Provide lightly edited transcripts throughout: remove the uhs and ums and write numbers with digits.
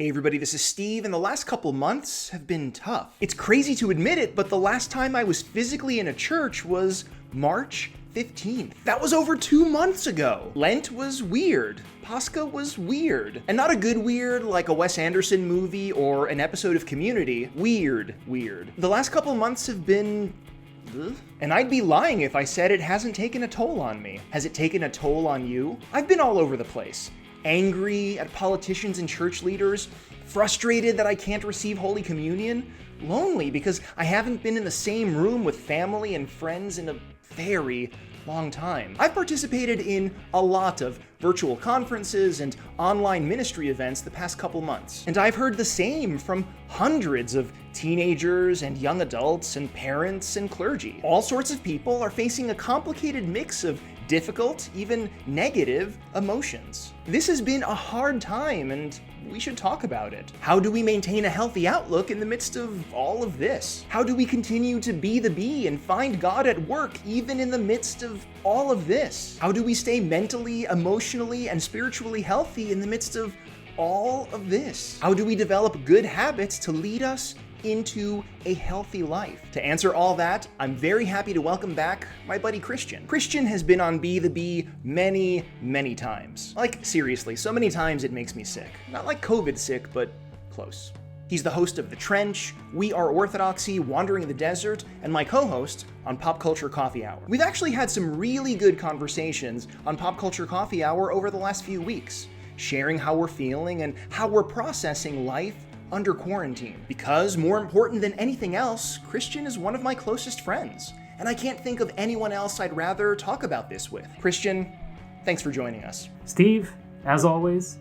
Hey everybody, this is Steve, and the last couple months have been tough. It's crazy to admit it, but the last time I was physically in a church was March 15th. That was over 2 months ago. Lent was weird. Pascha was weird. And not a good weird like a Wes Anderson movie or an episode of Community. Weird. The last couple months have been... And I'd be lying if I said it hasn't taken a toll on me. Has it taken a toll on you? I've been all over the place. Angry at politicians and church leaders, frustrated that I can't receive Holy Communion, lonely because I haven't been in the same room with family and friends in a very long time. I've participated in a lot of virtual conferences and online ministry events the past couple months, and I've heard the same from hundreds of teenagers and young adults and parents and clergy. All sorts of people are facing a complicated mix of difficult, even negative emotions. This has been a hard time, and we should talk about it. How do we maintain a healthy outlook in the midst of all of this? How do we continue to be the bee and find God at work even in the midst of all of this? How do we stay mentally, emotionally, and spiritually healthy in the midst of all of this? How do we develop good habits to lead us into a healthy life? To answer all that, I'm very happy to welcome back my buddy Christian. Christian has been on Be the Bee many times. Like, seriously, so many times it makes me sick. Not like COVID sick, but close. He's the host of The Trench, We Are Orthodoxy, Wandering the Desert, and my co-host on Pop Culture Coffee Hour. We've actually had some really good conversations on Pop Culture Coffee Hour over the last few weeks, sharing how we're feeling and how we're processing life under quarantine. Because more important than anything else, Christian is one of my closest friends, and I can't think of anyone else I'd rather talk about this with. Christian, thanks for joining us. Steve, as always,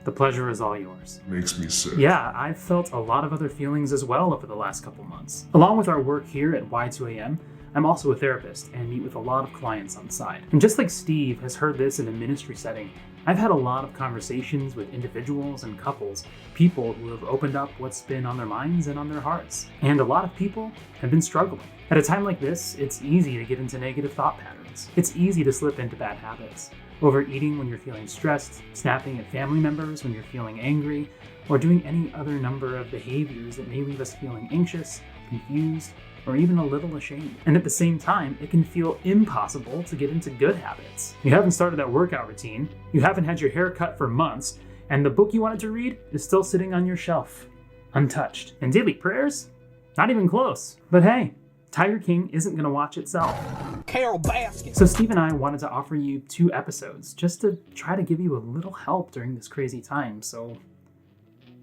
the pleasure is all yours. Makes me sick. Yeah, I've felt a lot of other feelings as well over the last couple months. Along with our work here at Y2AM, I'm also a therapist and meet with a lot of clients on the side. And just like Steve has heard this in a ministry setting, I've had a lot of conversations with individuals and couples, people who have opened up what's been on their minds and on their hearts. And a lot of people have been struggling. At a time like this, it's easy to get into negative thought patterns. It's easy to slip into bad habits. Overeating when you're feeling stressed, snapping at family members when you're feeling angry, or doing any other number of behaviors that may leave us feeling anxious, confused, or even a little ashamed. And at the same time, it can feel impossible to get into good habits. You haven't started that workout routine, you haven't had your hair cut for months, and the book you wanted to read is still sitting on your shelf, untouched. And daily prayers? Not even close. But hey, Tiger King isn't gonna watch itself. Carol Baskin. So Steve and I wanted to offer you 2 episodes just to try to give you a little help during this crazy time, so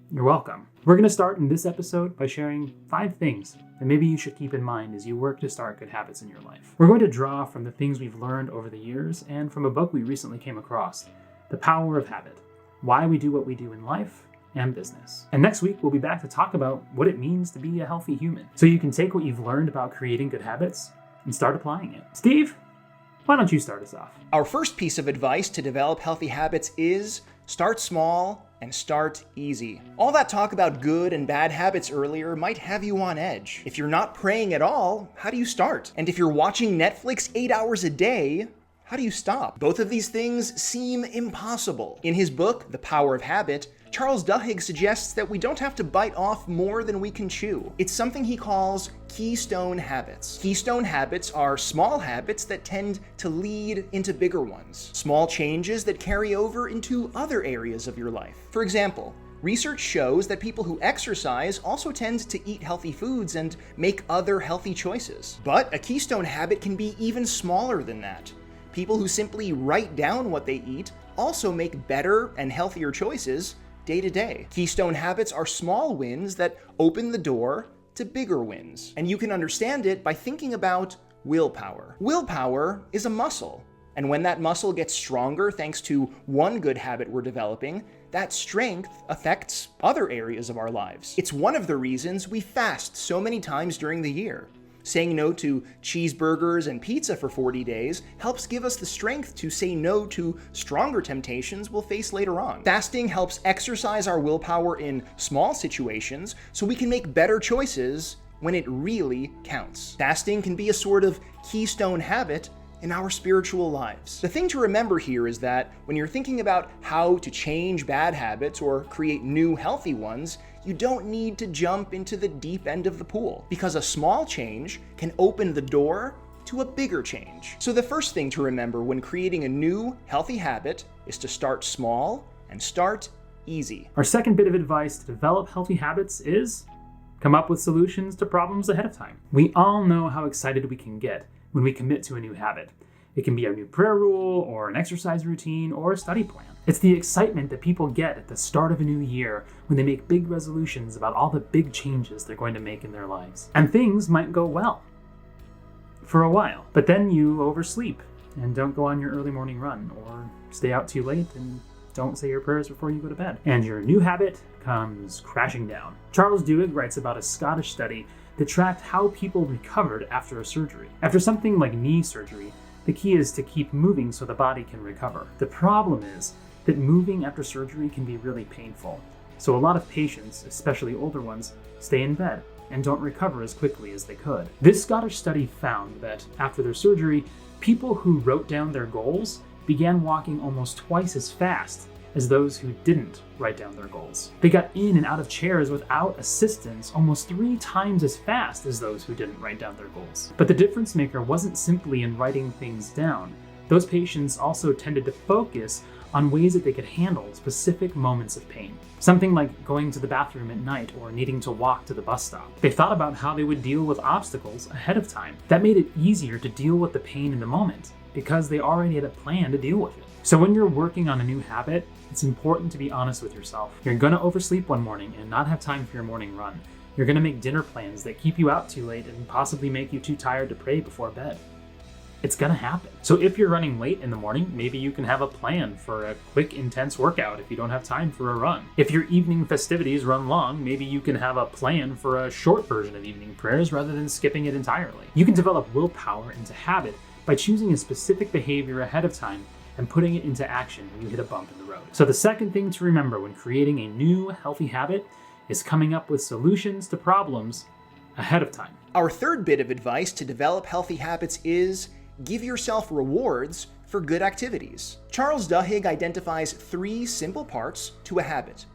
you're welcome. We're going to start in this episode by sharing 5 things that maybe you should keep in mind as you work to start good habits in your life. We're going to draw from the things we've learned over the years and from a book we recently came across, The Power of Habit, Why We Do What We Do in Life and Business. And next week, we'll be back to talk about what it means to be a healthy human. So you can take what you've learned about creating good habits and start applying it. Steve, why don't you start us off? Our first piece of advice to develop healthy habits is start small and start easy. All that talk about good and bad habits earlier might have you on edge. If you're not praying at all, how do you start? And if you're watching Netflix 8 hours a day, how do you stop? Both of these things seem impossible. In his book, The Power of Habit, Charles Duhigg suggests that we don't have to bite off more than we can chew. It's something he calls keystone habits. Keystone habits are small habits that tend to lead into bigger ones. Small changes that carry over into other areas of your life. For example, research shows that people who exercise also tend to eat healthy foods and make other healthy choices. But a keystone habit can be even smaller than that. People who simply write down what they eat also make better and healthier choices day to day. Keystone habits are small wins that open the door to bigger wins. And you can understand it by thinking about willpower. Willpower is a muscle. And when that muscle gets stronger thanks to one good habit we're developing, that strength affects other areas of our lives. It's one of the reasons we fast so many times during the year. Saying no to cheeseburgers and pizza for 40 days helps give us the strength to say no to stronger temptations we'll face later on. Fasting helps exercise our willpower in small situations so we can make better choices when it really counts. Fasting can be a sort of keystone habit in our spiritual lives. The thing to remember here is that when you're thinking about how to change bad habits or create new healthy ones, you don't need to jump into the deep end of the pool, because a small change can open the door to a bigger change. So the first thing to remember when creating a new healthy habit is to start small and start easy. Our second bit of advice to develop healthy habits is come up with solutions to problems ahead of time. We all know how excited we can get when we commit to a new habit. It can be a new prayer rule, or an exercise routine, or a study plan. It's the excitement that people get at the start of a new year when they make big resolutions about all the big changes they're going to make in their lives. And things might go well for a while, but then you oversleep and don't go on your early morning run, or stay out too late and don't say your prayers before you go to bed. And your new habit comes crashing down. Charles Duhigg writes about a Scottish study that tracked how people recovered after a surgery. After something like knee surgery, the key is to keep moving so the body can recover. The problem is that moving after surgery can be really painful. So a lot of patients, especially older ones, stay in bed and don't recover as quickly as they could. This Scottish study found that after their surgery, people who wrote down their goals began walking almost twice as fast as those who didn't write down their goals. They got in and out of chairs without assistance almost 3 times as fast as those who didn't write down their goals. But the difference maker wasn't simply in writing things down. Those patients also tended to focus on ways that they could handle specific moments of pain. Something like going to the bathroom at night or needing to walk to the bus stop. They thought about how they would deal with obstacles ahead of time. That made it easier to deal with the pain in the moment, because they already had a plan to deal with it. So when you're working on a new habit, it's important to be honest with yourself. You're gonna oversleep one morning and not have time for your morning run. You're gonna make dinner plans that keep you out too late and possibly make you too tired to pray before bed. It's gonna happen. So if you're running late in the morning, maybe you can have a plan for a quick, intense workout if you don't have time for a run. If your evening festivities run long, maybe you can have a plan for a short version of evening prayers rather than skipping it entirely. You can develop willpower into habit by choosing a specific behavior ahead of time and putting it into action when you hit a bump in the road. So the second thing to remember when creating a new healthy habit is coming up with solutions to problems ahead of time. Our third bit of advice to develop healthy habits is give yourself rewards for good activities. Charles Duhigg identifies 3 simple parts to a habit: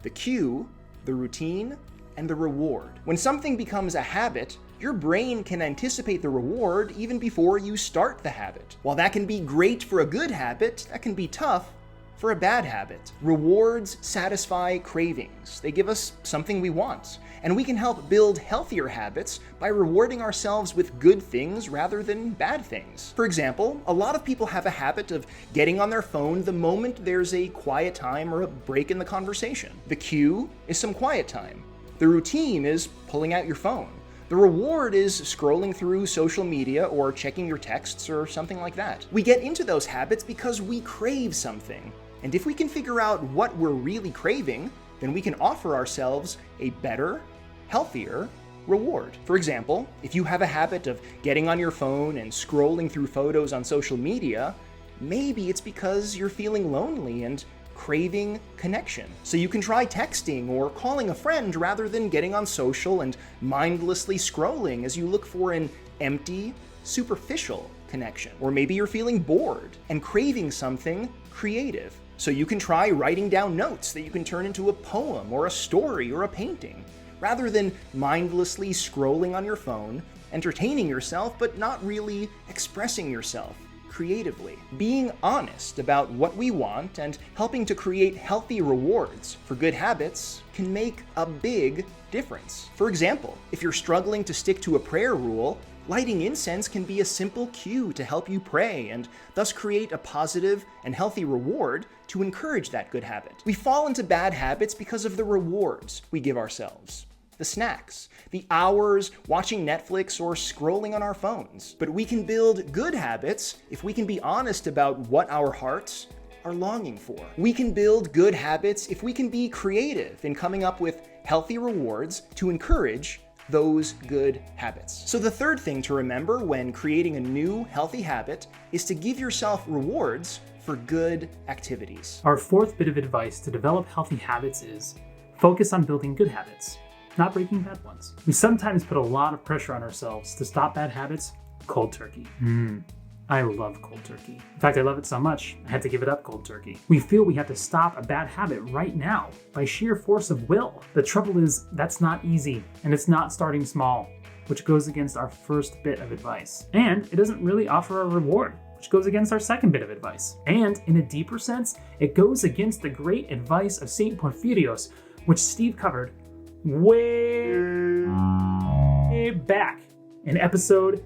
the cue, the routine, and the reward. When something becomes a habit, your brain can anticipate the reward even before you start the habit. While that can be great for a good habit, that can be tough for a bad habit. Rewards satisfy cravings. They give us something we want. And we can help build healthier habits by rewarding ourselves with good things rather than bad things. For example, a lot of people have a habit of getting on their phone the moment there's a quiet time or a break in the conversation. The cue is some quiet time. The routine is pulling out your phone. The reward is scrolling through social media or checking your texts or something like that. We get into those habits because we crave something. And if we can figure out what we're really craving, then we can offer ourselves a better, healthier reward. For example, if you have a habit of getting on your phone and scrolling through photos on social media, maybe it's because you're feeling lonely and craving connection. So you can try texting or calling a friend rather than getting on social and mindlessly scrolling as you look for an empty, superficial connection. Or maybe you're feeling bored and craving something creative. So you can try writing down notes that you can turn into a poem or a story or a painting, rather than mindlessly scrolling on your phone, entertaining yourself but not really expressing yourself creatively. Being honest about what we want and helping to create healthy rewards for good habits can make a big difference. For example, if you're struggling to stick to a prayer rule, lighting incense can be a simple cue to help you pray and thus create a positive and healthy reward to encourage that good habit. We fall into bad habits because of the rewards we give ourselves. The snacks, the hours watching Netflix or scrolling on our phones. But we can build good habits if we can be honest about what our hearts are longing for. We can build good habits if we can be creative in coming up with healthy rewards to encourage those good habits. So the third thing to remember when creating a new healthy habit is to give yourself rewards for good activities. Our fourth bit of advice to develop healthy habits is focus on building good habits, not breaking bad ones. We sometimes put a lot of pressure on ourselves to stop bad habits cold turkey. I love cold turkey. In fact, I love it so much, I had to give it up cold turkey. We feel we have to stop a bad habit right now by sheer force of will. The trouble is, that's not easy, and it's not starting small, which goes against our first bit of advice. And it doesn't really offer a reward, which goes against our second bit of advice. And in a deeper sense, it goes against the great advice of St. Porphyrios, which Steve covered way back in episode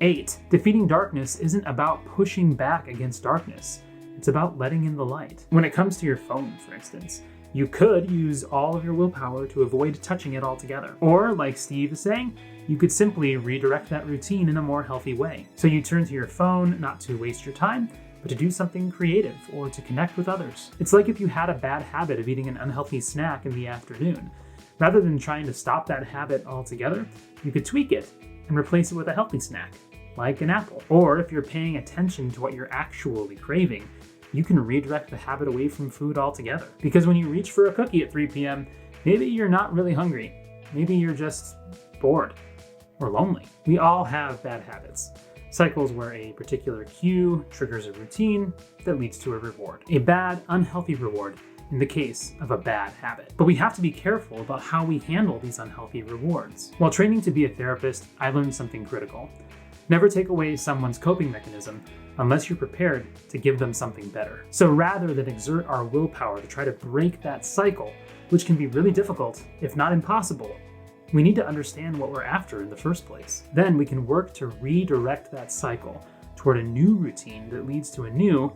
8. Defeating darkness isn't about pushing back against darkness. It's about letting in the light. When it comes to your phone, for instance, you could use all of your willpower to avoid touching it altogether. Or, like Steve is saying, you could simply redirect that routine in a more healthy way. So you turn to your phone not to waste your time, but to do something creative or to connect with others. It's like if you had a bad habit of eating an unhealthy snack in the afternoon. Rather than trying to stop that habit altogether, you could tweak it and replace it with a healthy snack, like an apple. Or if you're paying attention to what you're actually craving, you can redirect the habit away from food altogether. Because when you reach for a cookie at 3 p.m., maybe you're not really hungry. Maybe you're just bored or lonely. We all have bad habits. Cycles where a particular cue triggers a routine that leads to a reward. A bad, unhealthy reward in the case of a bad habit. But we have to be careful about how we handle these unhealthy rewards. While training to be a therapist, I learned something critical. Never take away someone's coping mechanism unless you're prepared to give them something better. So rather than exert our willpower to try to break that cycle, which can be really difficult, if not impossible, we need to understand what we're after in the first place. Then we can work to redirect that cycle toward a new routine that leads to a new,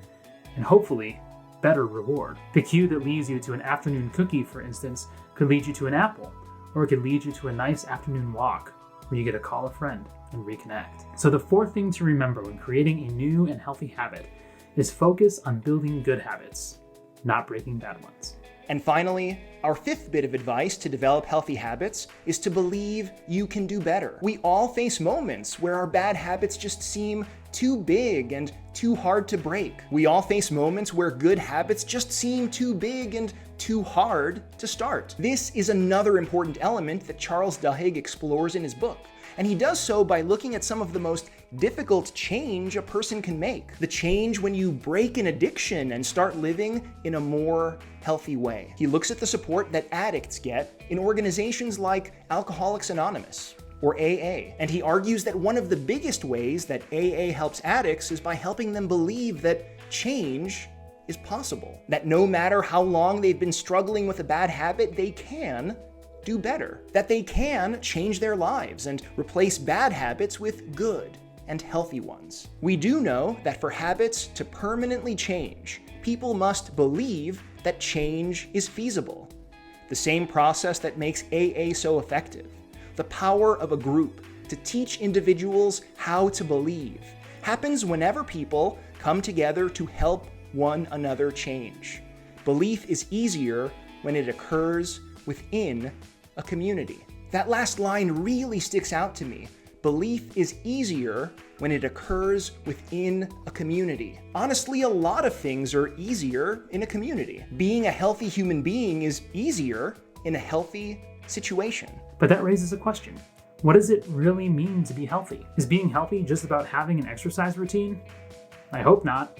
and hopefully, better reward. The cue that leads you to an afternoon cookie, for instance, could lead you to an apple, or it could lead you to a nice afternoon walk where you get to call a friend and reconnect. So the fourth thing to remember when creating a new and healthy habit is focus on building good habits, not breaking bad ones. And finally, our fifth bit of advice to develop healthy habits is to believe you can do better. We all face moments where our bad habits just seem too big and too hard to break. We all face moments where good habits just seem too big and too hard to start. This is another important element that Charles Duhigg explores in his book. And he does so by looking at some of the most difficult change a person can make. The change when you break an addiction and start living in a more healthy way. He looks at the support that addicts get in organizations like Alcoholics Anonymous, or AA. And he argues that one of the biggest ways that AA helps addicts is by helping them believe that change is possible. That no matter how long they've been struggling with a bad habit, they can do better. That they can change their lives and replace bad habits with good and healthy ones. We do know that for habits to permanently change, people must believe that change is feasible. The same process that makes AA so effective. The power of a group to teach individuals how to believe happens whenever people come together to help one another change. Belief is easier when it occurs within a community. That last line really sticks out to me. Belief is easier when it occurs within a community. Honestly, a lot of things are easier in a community. Being a healthy human being is easier in a healthy situation. But that raises a question. What does it really mean to be healthy? Is being healthy just about having an exercise routine? I hope not,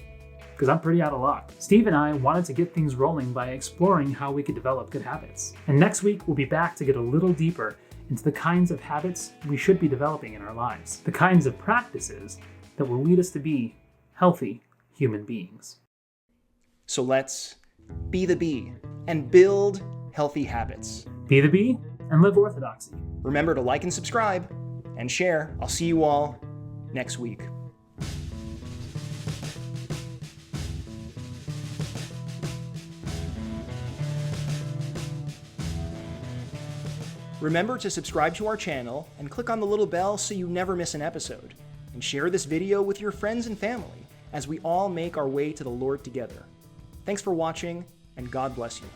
because I'm pretty out of luck. Steve and I wanted to get things rolling by exploring how we could develop good habits. And next week, we'll be back to get a little deeper into the kinds of habits we should be developing in our lives, the kinds of practices that will lead us to be healthy human beings. So let's be the bee and build healthy habits. Be the bee and live orthodoxy. Remember to like and subscribe and share. I'll see you all next week. Remember to subscribe to our channel and click on the little bell so you never miss an episode. And share this video with your friends and family as we all make our way to the Lord together. Thanks for watching, and God bless you.